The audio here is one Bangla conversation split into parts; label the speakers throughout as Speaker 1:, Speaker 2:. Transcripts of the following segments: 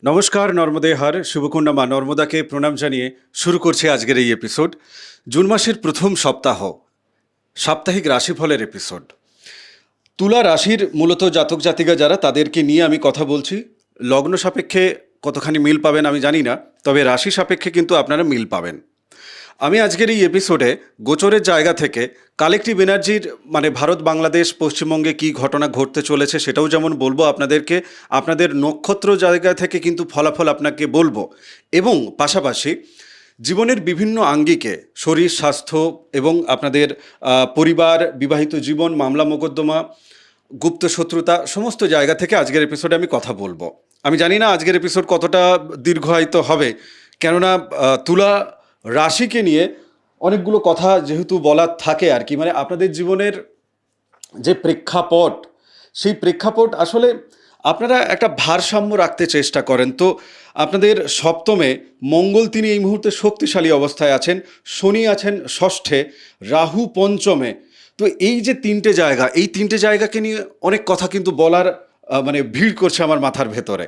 Speaker 1: নমস্কার, নর্মদে হর শুভকুণ্ডা মা নর্মদাকে প্রণাম জানিয়ে শুরু করছি আজকের এই এপিসোড। জুন মাসের প্রথম সপ্তাহ, সাপ্তাহিক রাশিফলের এপিসোড। তুলা রাশির মূলত জাতক জাতিকা যারা, তাদেরকে নিয়ে আমি কথা বলছি। লগ্ন সাপেক্ষে কতখানি মিল পাবেন আমি জানি না, তবে রাশি সাপেক্ষে কিন্তু আপনারা মিল পাবেন। আমি আজকের এই এপিসোডে গোচরের জায়গা থেকে কালেকটিভ এনার্জির মানে ভারত, বাংলাদেশ, পশ্চিমবঙ্গে কী ঘটনা ঘটতে চলেছে সেটাও যেমন বলবো আপনাদেরকে, আপনাদের নক্ষত্র জায়গা থেকে কিন্তু ফলাফল আপনাকে বলবো, এবং পাশাপাশি জীবনের বিভিন্ন আঙ্গিকে শরীর স্বাস্থ্য এবং আপনাদের পরিবার, বিবাহিত জীবন, মামলা মোকদ্দমা, গুপ্ত শত্রুতা, সমস্ত জায়গা থেকে আজকের এপিসোডে আমি কথা বলবো। আমি জানি না আজকের এপিসোড কতটা দীর্ঘায়িত হবে, কেননা তুলা রাশিকে নিয়ে অনেকগুলো কথা যেহেতু বলার থাকে আর কি, মানে আপনাদের জীবনের যে প্রেক্ষাপট, সেই প্রেক্ষাপট আসলে আপনারা একটা ভারসাম্য রাখতে চেষ্টা করেন। তো আপনাদের সপ্তমে মঙ্গল, তিনি এই মুহূর্তে শক্তিশালী অবস্থায় আছেন, শনি আছেন ষষ্ঠে, রাহু পঞ্চমে। তো এই যে তিনটে জায়গা, এই তিনটে জায়গাকে নিয়ে অনেক কথা কিন্তু বলার মানে ভিড় করছে আমার মাথার ভেতরে।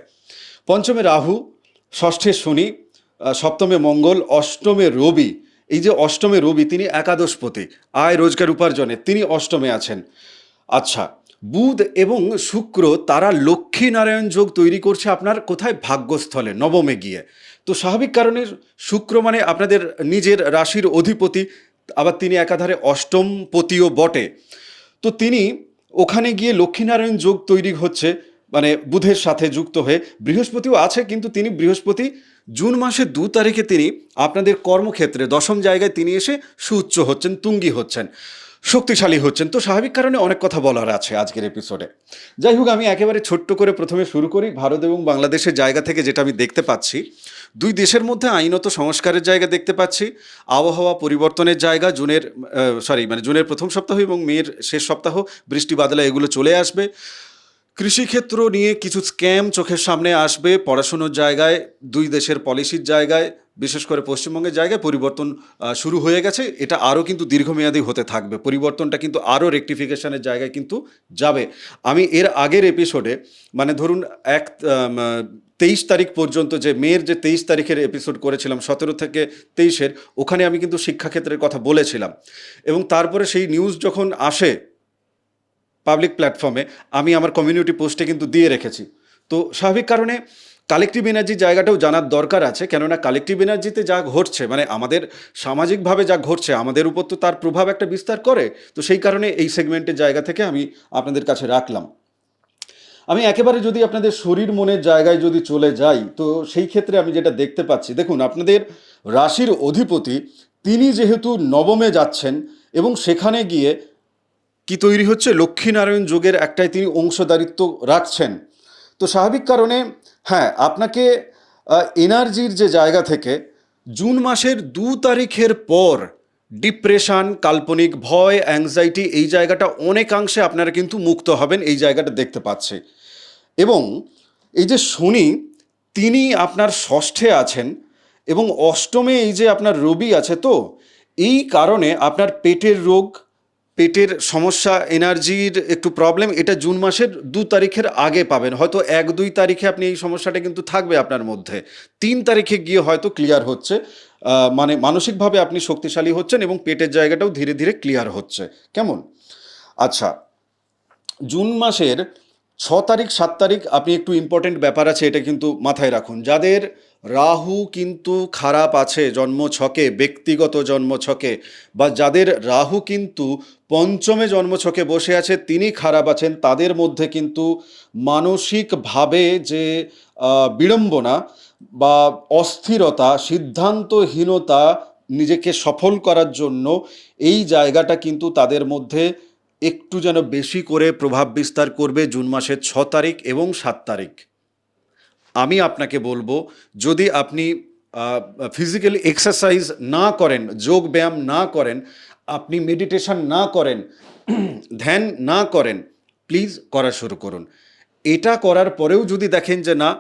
Speaker 1: পঞ্চমে রাহু, ষষ্ঠে শনি, সপ্তমে মঙ্গল, অষ্টমে রবি। এই যে অষ্টমে রবি, তিনি একাদশপতি, আয় রোজগার উপার্জনে তিনি অষ্টমে আছেন। আচ্ছা, বুধ এবং শুক্র তারা লক্ষ্মীনারায়ণ যোগ তৈরি করছে আপনার কোথায়? ভাগ্যস্থলে, নবমে গিয়ে। তো স্বাভাবিক কারণে শুক্র মানে আপনাদের নিজের রাশির অধিপতি, আবার তিনি একাধারে অষ্টমপতিও বটে। তো তিনি ওখানে গিয়ে লক্ষ্মীনারায়ণ যোগ তৈরি হচ্ছে, মানে বুধের সাথে যুক্ত হয়ে। বৃহস্পতিও আছে, কিন্তু তিনি বৃহস্পতি জুন মাসের 2 তারিখে তিনি আপনাদের কর্মক্ষেত্রে দশম জায়গায় তিনি এসে সুউচ্চ হচ্ছেন, তুঙ্গি হচ্ছেন, শক্তিশালী হচ্ছেন। তো স্বাভাবিক কারণে অনেক কথা বলার আছে আজকের এপিসোডে। যাই হোক, আমি একেবারে ছোট্ট করে প্রথমে শুরু করি ভারত এবং বাংলাদেশের জায়গা থেকে। যেটা আমি দেখতে পাচ্ছি, দুই দেশের মধ্যে আইনত সংস্কারের জায়গা দেখতে পাচ্ছি, আবহাওয়া পরিবর্তনের জায়গা। জুনের প্রথম সপ্তাহ এবং মের শেষ সপ্তাহ বৃষ্টি বাদলা এগুলো চলে আসবে। কৃষিক্ষেত্র নিয়ে কিছু স্ক্যাম চোখের সামনে আসবে। পড়াশুনোর জায়গায়, দুই দেশের পলিসির জায়গায়, বিশেষ করে পশ্চিমবঙ্গের জায়গায় পরিবর্তন শুরু হয়ে গেছে। এটা আরও কিন্তু দীর্ঘমেয়াদী হতে থাকবে, পরিবর্তনটা কিন্তু আরও রেকটিফিকেশনের জায়গায় কিন্তু যাবে। আমি এর আগের এপিসোডে, মানে ধরুন 23 তারিখ পর্যন্ত, যে মের যে 23 তারিখের এপিসোড করেছিলাম, 17 থেকে 23-এর, ওখানে আমি কিন্তু শিক্ষাক্ষেত্রের কথা বলেছিলাম। এবং তারপরে সেই নিউজ যখন আসে পাবলিক প্ল্যাটফর্মে, আমি আমার কমিউনিটি পোস্টে কিন্তু দিয়ে রেখেছি। তো স্বাভাবিক কারণে কালেকটিভ এনার্জির জায়গাটাও জানার দরকার আছে, কেননা কালেকটিভ এনার্জিতে যা ঘটছে, মানে আমাদের সামাজিকভাবে যা ঘটছে, আমাদের উপর তো তার প্রভাব একটা বিস্তার করে। তো সেই কারণে এই সেগমেন্টের জায়গা থেকে আমি আপনাদের কাছে রাখলাম। আমি একেবারে যদি আপনাদের শরীর মনের জায়গায় যদি চলে যাই, তো সেই ক্ষেত্রে আমি যেটা দেখতে পাচ্ছি, দেখুন আপনাদের রাশির অধিপতি তিনি যেহেতু নবমে যাচ্ছেন, এবং সেখানে গিয়ে কি তৈরি হচ্ছে? লক্ষ্মীনারায়ণ যোগের একটাই তিনি অংশদারিত্ব রাখছেন। তো স্বাভাবিক কারণে হ্যাঁ, আপনাকে এনার্জির যে জায়গা থেকে জুন মাসের 2 তারিখের পর ডিপ্রেশন, কাল্পনিক ভয়, অ্যাংজাইটি, এই জায়গাটা অনেকাংশে আপনারা কিন্তু মুক্ত হবেন, এই জায়গাটা দেখতে পাচ্ছি। এবং এই যে শনি, তিনি আপনার ষষ্ঠে আছেন, এবং অষ্টমে এই যে আপনার রবি আছে, তো এই কারণে আপনার পেটের রোগ, পেটের সমস্যা, এনার্জির একটু প্রবলেম, এটা জুন মাসের 2 তারিখের আগে পাবেন। হয়তো 1-2 তারিখে আপনি এই সমস্যাটা কিন্তু থাকবে আপনার মধ্যে, 3 তারিখে গিয়ে হয়তো ক্লিয়ার হচ্ছে। মানে মানসিকভাবে আপনি শক্তিশালী হচ্ছেন এবং পেটের জায়গাটাও ধীরে ধীরে ক্লিয়ার হচ্ছে। কেমন? আচ্ছা, জুন মাসের 6 তারিখ 7 তারিখ আপনি একটু ইম্পর্টেন্ট ব্যাপার আছে, এটা কিন্তু মাথায় রাখুন। যাদের রাহু কিন্তু খারাপ আছে জন্মছকে, ব্যক্তিগত জন্মছকে, বা যাদের রাহু কিন্তু পঞ্চমে জন্মছকে বসে আছে, তিনি খারাপ আছেন, তাদের মধ্যে কিন্তু মানসিকভাবে যে বিড়ম্বনা বা অস্থিরতা, সিদ্ধান্তহীনতা, নিজেকে সফল করার জন্য এই জায়গাটা কিন্তু তাদের মধ্যে একটু যেন বেশি করে প্রভাব বিস্তার করবে জুন মাসের 6 তারিখ এবং 7 তারিখ। আমি আপনাকে বলবো, যদি আপনি ফিজিক্যালি এক্সারসাইজ না করেন, যোগ ব্যায়াম না করেন, আপনি মেডিটেশন না করেন, ধ্যান না করেন, প্লিজ করা শুরু করুন। এটা করার পরেও যদি দেখেন যে না,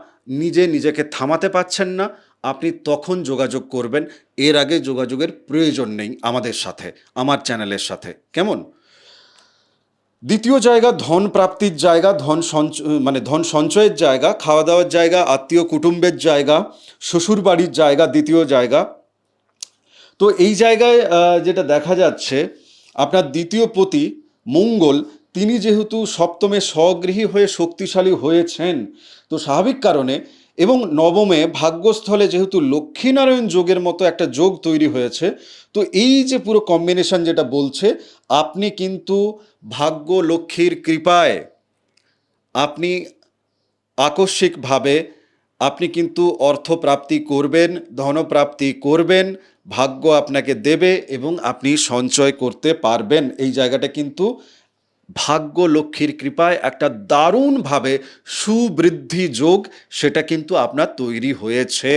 Speaker 1: নিজেকে থামাতে পারছেন না, আপনি তখন যোগাযোগ করবেন। এর আগে যোগাযোগের প্রয়োজন নেই আমাদের সাথে, আমার চ্যানেলের সাথে। কেমন? দ্বিতীয় জায়গা ধন প্রাপ্তির জায়গা, ধন সঞ্চয়ের জায়গা, খাওয়া দাওয়ার জায়গা, আত্মীয় কুটুম্বের জায়গা, শ্বশুর বাড়ির জায়গা, দ্বিতীয় জায়গা। তো এই জায়গায় যেটা দেখা যাচ্ছে, আপনার দ্বিতীয় পতি মঙ্গল, তিনি যেহেতু সপ্তমে স্বগৃহী হয়ে শক্তিশালী হয়েছেন, তো স্বাভাবিক কারণে, এবং নবমে ভাগ্যস্থলে যেহেতু লক্ষ্মীনারায়ণ যোগের মতো একটা যোগ তৈরি হয়েছে, তো এই যে পুরো কম্বিনেশন যেটা বলছে, আপনি কিন্তু ভাগ্য লক্ষ্মীর কৃপায় আপনি আকস্মিকভাবে আপনি কিন্তু অর্থপ্রাপ্তি করবেন, ধনপ্রাপ্তি করবেন, ভাগ্য আপনাকে দেবে এবং আপনি সঞ্চয় করতে পারবেন। এই জায়গাটা কিন্তু ভাগ্য লক্ষ্মীর কৃপায় একটা দারুণভাবে সুবৃদ্ধি যোগ সেটা কিন্তু আপনার তৈরি হয়েছে।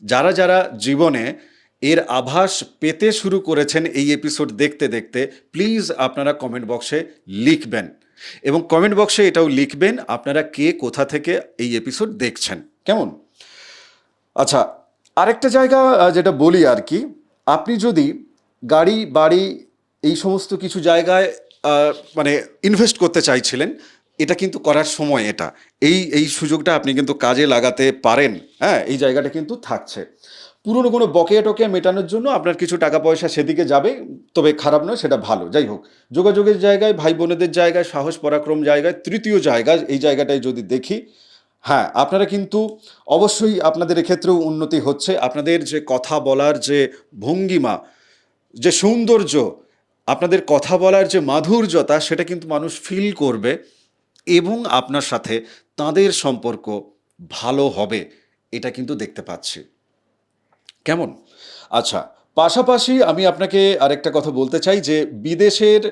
Speaker 1: যারা যারা জীবনে এর আভাস পেতে শুরু করেছেন এই এপিসোড দেখতে দেখতে, প্লিজ আপনারা কমেন্ট বক্সে লিখবেন, এবং কমেন্ট বক্সে এটাও লিখবেন আপনারা কে কোথা থেকে এই এপিসোড দেখছেন। কেমন? আচ্ছা, আরেকটা জায়গা যেটা বলি আর কি, আপনি যদি গাড়ি বাড়ি এই সমস্ত কিছু জায়গায় মানে ইনভেস্ট করতে চাইছিলেন, এটা কিন্তু করার সময়, এটা এই এই সুযোগটা আপনি কিন্তু কাজে লাগাতে পারেন। হ্যাঁ, এই জায়গাটা কিন্তু থাকছে। পুরনো কোনো বকেয়া টকেয়া মেটানোর জন্য আপনার কিছু টাকা পয়সা সেদিকে যাবে, তবে খারাপ নয়, সেটা ভালো। যাই হোক, যোগাযোগের জায়গায়, ভাই বোনেদের জায়গায়, সাহস পরাক্রম জায়গায়, তৃতীয় জায়গা এই জায়গাটায় যদি দেখি, হ্যাঁ, আপনারা কিন্তু অবশ্যই আপনাদের এক্ষেত্রেও উন্নতি হচ্ছে। আপনাদের যে কথা বলার যে ভঙ্গিমা, যে সৌন্দর্য, আপনাদের কথা বলার যে মাধুর্যতা, সেটা কিন্তু মানুষ ফিল করবে এবং আপনার সাথে তাদের সম্পর্ক ভালো হবে, এটা কিন্তু দেখতে পাচ্ছি। কেমন? আচ্ছা, পাশাপাশি আমি আপনাকে আরেকটা কথা বলতে চাই যে বিদেশের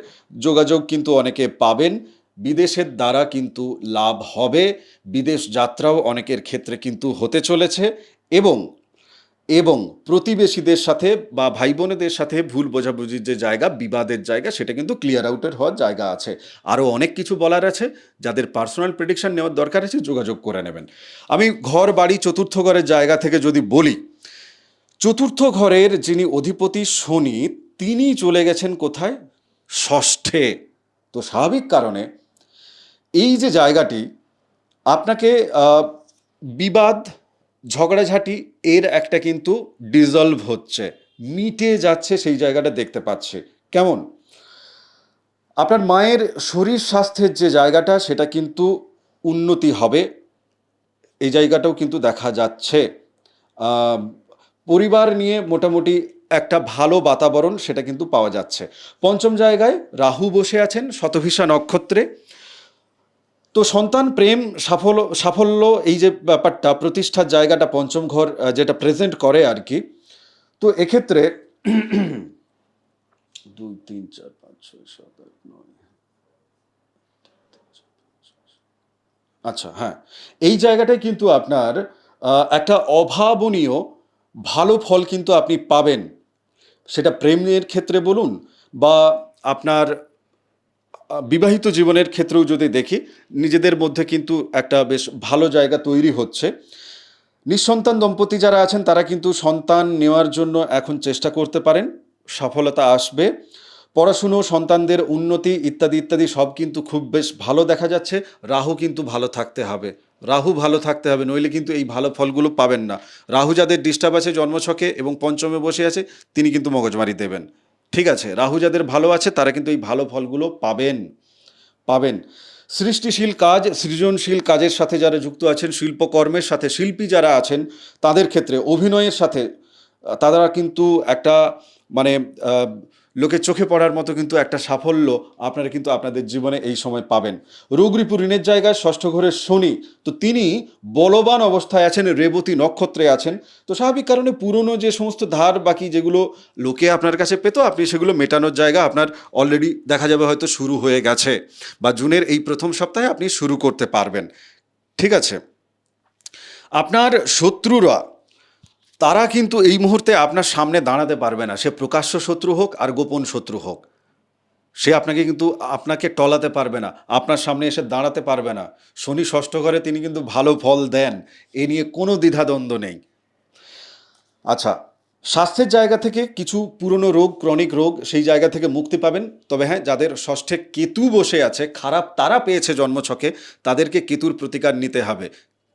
Speaker 1: যোগাযোগ কিন্তু অনেকে পাবেন, বিদেশের দ্বারা কিন্তু লাভ হবে, বিদেশ যাত্রাও অনেকের ক্ষেত্রে কিন্তু হতে চলেছে, এবং এবং প্রতিবেশীদের সাথে বা ভাই বোনেদের সাথে ভুল বোঝাবুঝির যে জায়গা, বিবাদের জায়গা, সেটা কিন্তু ক্লিয়ার আউটের হওয়ার জায়গা আছে। আরও অনেক কিছু বলার আছে, যাদের পার্সোনাল প্রেডিকশন নেওয়ার দরকার আছে যোগাযোগ করে নেবেন। আমি ঘর বাড়ি চতুর্থ ঘরের জায়গা থেকে যদি বলি, চতুর্থ ঘরের যিনি অধিপতি শনি, তিনি চলে গেছেন কোথায়? ষষ্ঠে। তো স্বাভাবিক কারণে এই যে জায়গাটি আপনাকে বিবাদ, ঝগড়াঝাটি এর একটা কিন্তু ডিজলভ হচ্ছে, মিটে যাচ্ছে, সেই জায়গাটা দেখতে পাচ্ছি। কেমন? আপনার মায়ের শরীর স্বাস্থ্যের যে জায়গাটা, সেটা কিন্তু উন্নতি হবে, এই জায়গাটাও কিন্তু দেখা যাচ্ছে। আহ, পরিবার নিয়ে মোটামুটি একটা ভালো বাতাবরণ সেটা কিন্তু পাওয়া যাচ্ছে। পঞ্চম জায়গায় রাহু বসে আছেন শতভিষা নক্ষত্রে, তো সন্তান, প্রেম, সাফল্য এই যে ব্যাপারটা, প্রতিষ্ঠার জায়গাটা পঞ্চম ঘর যেটা প্রেজেন্ট করে আর কি। তো এক্ষেত্রে 2 3 4 5 6 7 8 9, আচ্ছা, হ্যাঁ, এই জায়গাটায় কিন্তু আপনার একটা অভাবনীয় ভালো ফল কিন্তু আপনি পাবেন, সেটা প্রেমের ক্ষেত্রে বলুন বা আপনার বিবাহিত জীবনের ক্ষেত্রেও যদি দেখি, নিজেদের মধ্যে কিন্তু একটা বেশ ভালো জায়গা তৈরি হচ্ছে। নিঃসন্তান দম্পতি যারা আছেন তারা কিন্তু সন্তান নেওয়ার জন্য এখন চেষ্টা করতে পারেন, সফলতা আসবে। পড়াশুনো, সন্তানদের উন্নতি ইত্যাদি ইত্যাদি সব কিন্তু খুব বেশ ভালো দেখা যাচ্ছে। রাহু কিন্তু ভালো থাকতে হবে, রাহু ভালো থাকতে হবে, নইলে কিন্তু এই ভালো ফলগুলো পাবেন না। রাহু যাদের ডিস্টার্ব আছে জন্মছকে এবং পঞ্চমে বসে আছে, তিনি কিন্তু মগজমারি দেবেন। ঠিক আছে, রাহু যাদের ভালো আছে তারা কিন্তু এই ভালো ফলগুলো পাবেন পাবেন। সৃষ্টিশীল কাজ, সৃজনশীল কাজের সাথে যারা যুক্ত আছেন, শিল্পকর্মের সাথে, শিল্পী যারা আছেন, তাদের ক্ষেত্রে অভিনয়ের সাথে তারা কিন্তু একটা মানে লোকের চোখে পড়ার মতো কিন্তু একটা সাফল্য আপনারা কিন্তু আপনাদের জীবনে এই সময় পাবেন। রোগ রিপু ঋণের জায়গায় ষষ্ঠ ঘরের শনি, তো তিনি বলবান অবস্থায় আছেন, রেবতী নক্ষত্রে আছেন। তো স্বাভাবিক কারণে পুরনো যে সমস্ত ধার বাকি যেগুলো লোকে আপনার কাছে পেত, আপনি সেগুলো মেটানোর জায়গা আপনার অলরেডি দেখা যাবে হয়তো শুরু হয়ে গেছে, বা জুনের এই প্রথম সপ্তাহে আপনি শুরু করতে পারবেন। ঠিক আছে, আপনার শত্রুরা, তারা কিন্তু এই মুহূর্তে আপনার সামনে দাঁড়াতে পারবে না, সে প্রকাশ্য শত্রু হোক আর গোপন শত্রু হোক, সে আপনাকে টলাতে পারবে না, আপনার সামনে এসে দাঁড়াতে পারবে না। শনি ষষ্ঠ ঘরে, তিনি কিন্তু ভালো ফল দেন, এ নিয়ে কোনো দ্বিধাদ্বন্দ্ব নেই। আচ্ছা, স্বাস্থ্যের জায়গা থেকে কিছু পুরনো রোগ, ক্রনিক রোগ, সেই জায়গা থেকে মুক্তি পাবেন। তবে হ্যাঁ, যাদের ষষ্ঠে কেতু বসে আছে, খারাপ তারা পেয়েছে জন্মছকে, তাদেরকে কেতুর প্রতিকার নিতে হবে।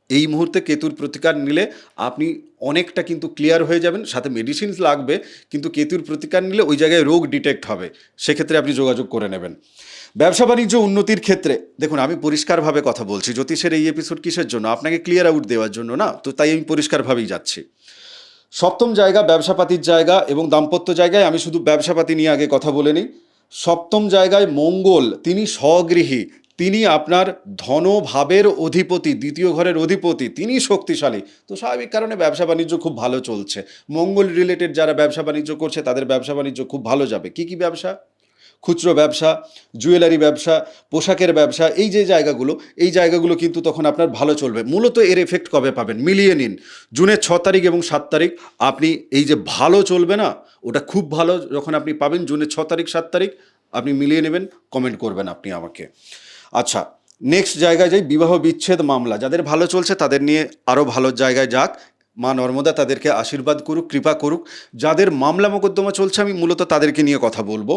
Speaker 1: এই মুহূর্তে কেতুর প্রতিকার নিলে আপনি অনেকটা কিন্তু ক্লিয়ার হয়ে যাবেন। সাথে মেডিসিন লাগবে, কিন্তু কেতুর প্রতিকার নিলে ওই জায়গায় রোগ ডিটেক্ট হবে। সেক্ষেত্রে আপনি যোগাযোগ করে নেবেন। ব্যবসা বাণিজ্য উন্নতির ক্ষেত্রে দেখুন, আমি পরিষ্কারভাবে কথা বলছি। জ্যোতিষের এই এপিসোড কিসের জন্য? আপনাকে ক্লিয়ার আউট দেওয়ার জন্য না, তো তাই আমি পরিষ্কারভাবেই যাচ্ছি। সপ্তম জায়গা ব্যবসাপাতির জায়গা এবং দাম্পত্য জায়গায় আমি শুধু ব্যবসাপাতি নিয়ে আগে কথা বলে নিই। সপ্তম জায়গায় মঙ্গল, তিনি স্বগৃহী, তিনি আপনার ধনভাবের অধিপতি, দ্বিতীয় ঘরের অধিপতি, তিনি শক্তিশালী। তো স্বাভাবিক কারণে ব্যবসা বাণিজ্য খুব ভালো চলছে। মঙ্গল রিলেটেড যারা ব্যবসা বাণিজ্য করছে তাদের ব্যবসা বাণিজ্য খুব ভালো যাবে। কি কি ব্যবসা? খুচরো ব্যবসা, জুয়েলারি ব্যবসা, পোশাকের ব্যবসা, এই যে জায়গাগুলো, এই জায়গাগুলো কিন্তু তখন আপনার ভালো চলবে। মূলত এর এফেক্ট কবে পাবেন? মিলিয়ে নিন। জুনের 6 তারিখ এবং 7 তারিখ আপনি এই যে ভালো চলবে না, ওটা খুব ভালো যখন আপনি পাবেন জুনের 6 তারিখ 7 তারিখ, আপনি মিলিয়ে নেবেন, কমেন্ট করবেন আপনি আমাকে। আচ্ছা, নেক্সট জায়গায় যাই। বিবাহ বিচ্ছেদ মামলা যাদের ভালো চলছে তাদের নিয়ে আরও ভালো জায়গায় যাক। মা নর্মদা তাদেরকে আশীর্বাদ করুক, কৃপা করুক। যাদের মামলা মোকদ্দমা চলছে আমি মূলত তাদেরকে নিয়ে কথা বলবো।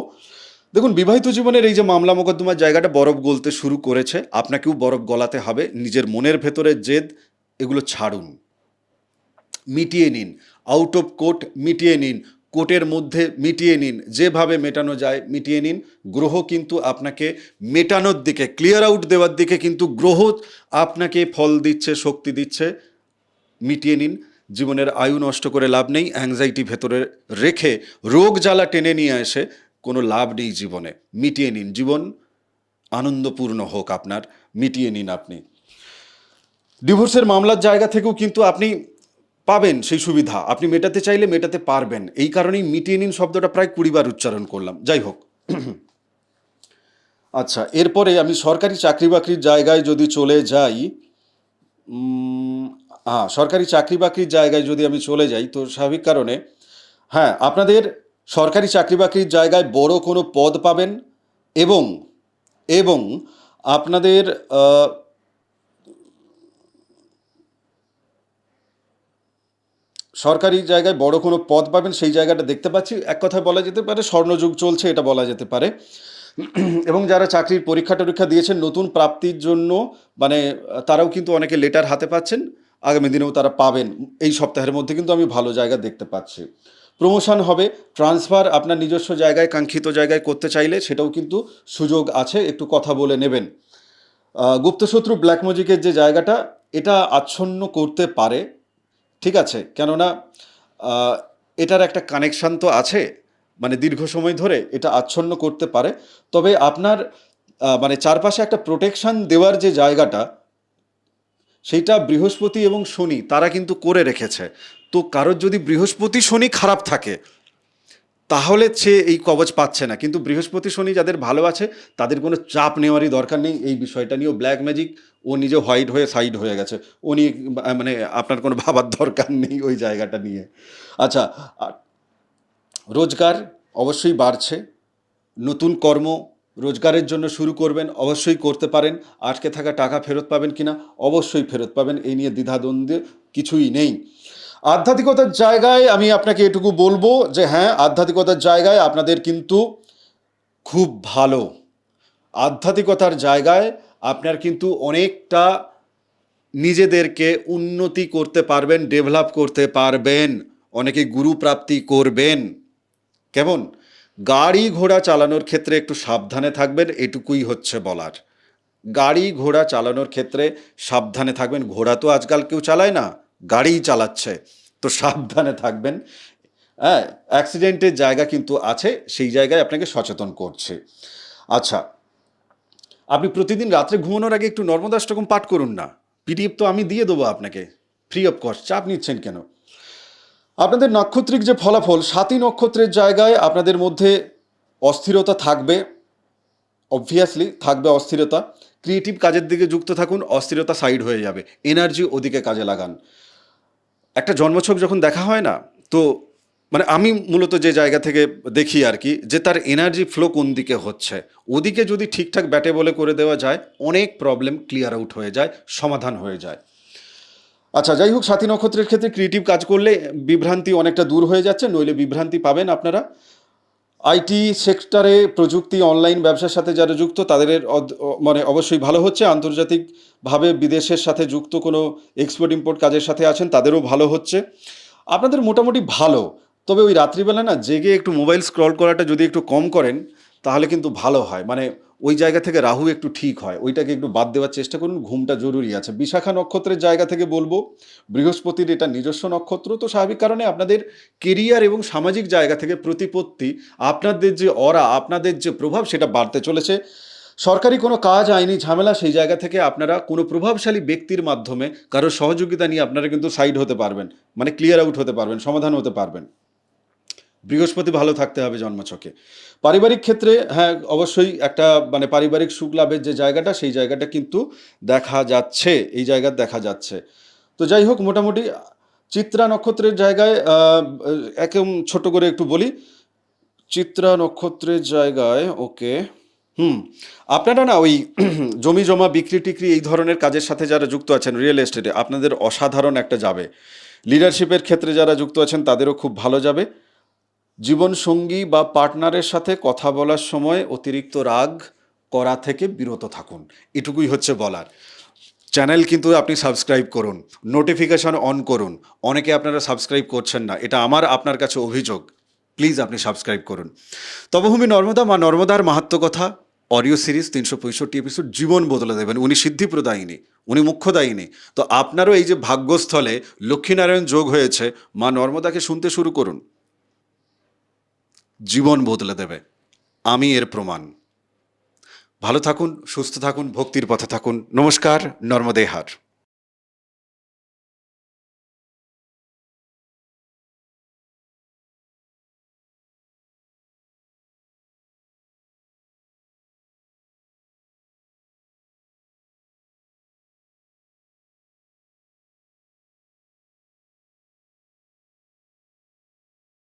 Speaker 1: দেখুন, বিবাহিত জীবনের এই যে মামলা মোকদ্দমার জায়গাটা বরফ গলতে শুরু করেছে, আপনাকেও বরফ গলাতে হবে। নিজের মনের ভেতরের জেদ এগুলো ছাড়ুন, মিটিয়ে নিন। আউট অফ কোর্ট মিটিয়ে নিন, কোর্টের মধ্যে মিটিয়ে নিন, যেভাবে মেটানো যায় মিটিয়ে নিন। গ্রহ কিন্তু আপনাকে মেটানোর দিকে, ক্লিয়ার আউট দেওয়ার দিকে কিন্তু গ্রহ আপনাকে ফল দিচ্ছে, শক্তি দিচ্ছে। মিটিয়ে নিন। জীবনের আয়ু নষ্ট করে লাভ নেই। অ্যাংজাইটি ভেতরে রেখে রোগ জ্বালা টেনে নিয়ে এসে কোনো লাভ নেই জীবনে। মিটিয়ে নিন, জীবন আনন্দপূর্ণ হোক আপনার, মিটিয়ে নিন আপনি। ডিভোর্সের মামলার জায়গা থেকেও কিন্তু আপনি পাবেন সেই সুবিধা, আপনি মেটাতে চাইলে মেটাতে পারবেন। এই কারণেই মিটিয়ে নিন শব্দটা প্রায় 20 বার উচ্চারণ করলাম। যাই হোক, আচ্ছা, এরপরে আমি সরকারি চাকরি বাকরির জায়গায় যদি চলে যাই, সরকারি চাকরি বাকরির জায়গায় যদি আমি চলে যাই, তো স্বাভাবিক কারণে হ্যাঁ, আপনাদের সরকারি চাকরি বাকরির জায়গায় বড় কোনো পদ পাবেন এবং এবং আপনাদের সরকারি জায়গায় বড় কোনো পদ পাবেন, সেই জায়গাটা দেখতে পাচ্ছি। এক কথায় বলা যেতে পারে স্বর্ণযুগ চলছে, এটা বলা যেতে পারে। এবং যারা চাকরির পরীক্ষা টরীক্ষা দিয়েছেন নতুন প্রাপ্তির জন্য, মানে তারাও কিন্তু অনেকে লেটার হাতে পাচ্ছেন, আগামী দিনেও তারা পাবেন। এই সপ্তাহের মধ্যে কিন্তু আমি ভালো জায়গা দেখতে পাচ্ছি। প্রমোশন হবে, ট্রান্সফার আপনার নিজস্ব জায়গায়, কাঙ্ক্ষিত জায়গায় করতে চাইলে সেটাও কিন্তু সুযোগ আছে, একটু কথা বলে নেবেন। গুপ্তশত্রু ব্ল্যাক ম্যাজিকের যে জায়গাটা, এটা আচ্ছন্ন করতে পারে, ঠিক আছে? কেননা আহ, এটার একটা কানেকশান তো আছে, মানে দীর্ঘ সময় ধরে এটা আচ্ছন্ন করতে পারে। তবে আপনার মানে চারপাশে একটা প্রোটেকশন দেওয়ার যে জায়গাটা, সেইটা বৃহস্পতি এবং শনি তারা কিন্তু করে রেখেছে। তো কারোর যদি বৃহস্পতি শনি খারাপ থাকে তাহলে সে এই কবচ পাচ্ছে না, কিন্তু বৃহস্পতি শনি যাদের ভালো আছে তাদের কোনো চাপ নেওয়ারই দরকার নেই এই বিষয়টা নিয়েও। ব্ল্যাক ম্যাজিক ও নিজে হোয়াইট হয়ে সাইড হয়ে গেছে, ও নিয়ে মানে আপনার কোনো ভাবার দরকার নেই ওই জায়গাটা নিয়ে। আচ্ছা, রোজগার অবশ্যই বাড়ছে। নতুন কর্ম রোজগারের জন্য শুরু করবেন, অবশ্যই করতে পারেন। আটকে থাকা টাকা ফেরত পাবেন কিনা? অবশ্যই ফেরত পাবেন, এই নিয়ে দ্বিধাদ্বন্দ্বে কিছুই নেই। আধ্যাত্মিকতার জায়গায় আমি আপনাকে এটুকু বলবো যে হ্যাঁ, আধ্যাত্মিকতার জায়গায় আপনাদের কিন্তু খুব ভালো। আধ্যাত্মিকতার জায়গায় আপনার কিন্তু অনেকটা নিজেদেরকে উন্নতি করতে পারবেন, ডেভেলপ করতে পারবেন। অনেকে গুরু প্রাপ্তি করবেন। কেমন? গাড়ি ঘোড়া চালানোর ক্ষেত্রে একটু সাবধানে থাকবেন, এটুকুই হচ্ছে বলার। গাড়ি ঘোড়া চালানোর ক্ষেত্রে সাবধানে থাকবেন। ঘোড়া তো আজকাল কেউ চালায় না, গাড়িই চালাচ্ছে, তো সাবধানে থাকবেন। হ্যাঁ, অ্যাক্সিডেন্টের জায়গা কিন্তু আছে, সেই জায়গায় আপনাকে সচেতন করছে। আচ্ছা, আপনি প্রতিদিন রাত্রে ঘুমানোর আগে একটু নর্মদাষ্টকম পাঠ করুন না। পিডিএফ তো আমি দিয়ে দেবো আপনাকে, ফ্রি অফ কস্ট, চাপ নিচ্ছেন কেন? আপনাদের নাক্ষত্রিক যে ফলাফল, 7ই নক্ষত্রের জায়গায় আপনাদের মধ্যে অস্থিরতা থাকবে, অবভিয়াসলি থাকবে অস্থিরতা। ক্রিয়েটিভ কাজের দিকে যুক্ত থাকুন, অস্থিরতা সাইড হয়ে যাবে, এনার্জি ওদিকে কাজে লাগান। একটা জন্মছক যখন দেখা হয় না, তো মানে আমি মূলত যে জায়গা থেকে দেখি আর কি, যে তার এনার্জি ফ্লো কোন দিকে হচ্ছে, ওদিকে যদি ঠিকঠাক ব্যাটে বলে করে দেওয়া যায়, অনেক প্রবলেম ক্লিয়ার আউট হয়ে যায়, সমাধান হয়ে যায়। আচ্ছা, যাই হোক, সাথী নক্ষত্রের ক্ষেত্রে ক্রিয়েটিভ কাজ করলে বিভ্রান্তি অনেকটা দূর হয়ে যাচ্ছে, নইলে বিভ্রান্তি পাবেন আপনারা। আইটি সেক্টরে প্রযুক্তি অনলাইন ব্যবসার সাথে যারা যুক্ত তাদের মানে অবশ্যই ভালো হচ্ছে। আন্তর্জাতিকভাবে বিদেশের সাথে যুক্ত কোনো এক্সপোর্ট ইম্পোর্ট কাজের সাথে আছেন তাদেরও ভালো হচ্ছে। আপনাদের মোটামুটি ভালো। তবে ওই রাত্রিবেলা না জেগে একটু মোবাইল স্ক্রল করাটা যদি একটু কম করেন তাহলে কিন্তু ভালো হয়। মানে ওই জায়গা থেকে রাহু একটু ঠিক হয়, ওইটাকে একটু বাদ দেওয়ার চেষ্টা করুন। ঘুমটা জরুরি আছে। বিশাখা নক্ষত্রের জায়গা থেকে বলবো, বৃহস্পতির এটা নিজস্ব নক্ষত্র, তো স্বাভাবিক কারণে আপনাদের কেরিয়ার এবং সামাজিক জায়গা থেকে প্রতিপত্তি, আপনাদের যে অরা, আপনাদের যে প্রভাব সেটা বাড়তে চলেছে। সরকারি কোনো কাজ, আইনি ঝামেলা, সেই জায়গা থেকে আপনারা কোনো প্রভাবশালী ব্যক্তির মাধ্যমে কারোর সহযোগিতা নিয়ে আপনারা কিন্তু সাইড হতে পারবেন, মানে ক্লিয়ার আউট হতে পারবেন, সমাধান হতে পারবেন। বৃহস্পতি ভালো থাকতে হবে জন্মছকে। পারিবারিক ক্ষেত্রে হ্যাঁ, অবশ্যই একটা মানে পারিবারিক সুখ লাভের যে জায়গাটা, সেই জায়গাটা কিন্তু দেখা যাচ্ছে, এই জায়গা দেখা যাচ্ছে। তো যাই হোক, মোটামুটি চিত্রা নক্ষত্রের জায়গায় একদম ছোট করে একটু বলি। চিত্রা নক্ষত্রের জায়গায় ওকে, হুম, আপনারা না ওই জমি জমা বিক্রি টিক্রি এই ধরনের কাজের সাথে যারা যুক্ত আছেন, রিয়েল এস্টেটে আপনাদের অসাধারণ একটা যাবে। লিডারশিপের ক্ষেত্রে যারা যুক্ত আছেন তাদেরও খুব ভালো যাবে। জীবনসঙ্গী বা পার্টনারের সাথে কথা বলার সময় অতিরিক্ত রাগ করা থেকে বিরত থাকুন, এটুকুই হচ্ছে বলার। চ্যানেল কিন্তু আপনি সাবস্ক্রাইব করুন, নোটিফিকেশন অন করুন। অনেকে আপনারা সাবস্ক্রাইব করছেন না, এটা আমার আপনার কাছে অভিযোগ। প্লিজ আপনি সাবস্ক্রাইব করুন। তপভূমি নর্মদা, মা নর্মদার মাহাত্ম্য কথা অডিও সিরিজ ৩৬৫ এপিসোড জীবন বদলে দেবেন। উনি সিদ্ধিপ্রদায়িনী, উনি মুখ্যদায়িনী। তো আপনারও এই যে ভাগ্যস্থলে লক্ষ্মীনারায়ণ যোগ হয়েছে, মা নর্মদাকে শুনতে শুরু করুন, জীবন বদলে দেবে। আমি এর প্রমাণ। ভালো থাকুন, সুস্থ থাকুন, ভক্তির পথে থাকুন। নমস্কার, নর্মদেহার।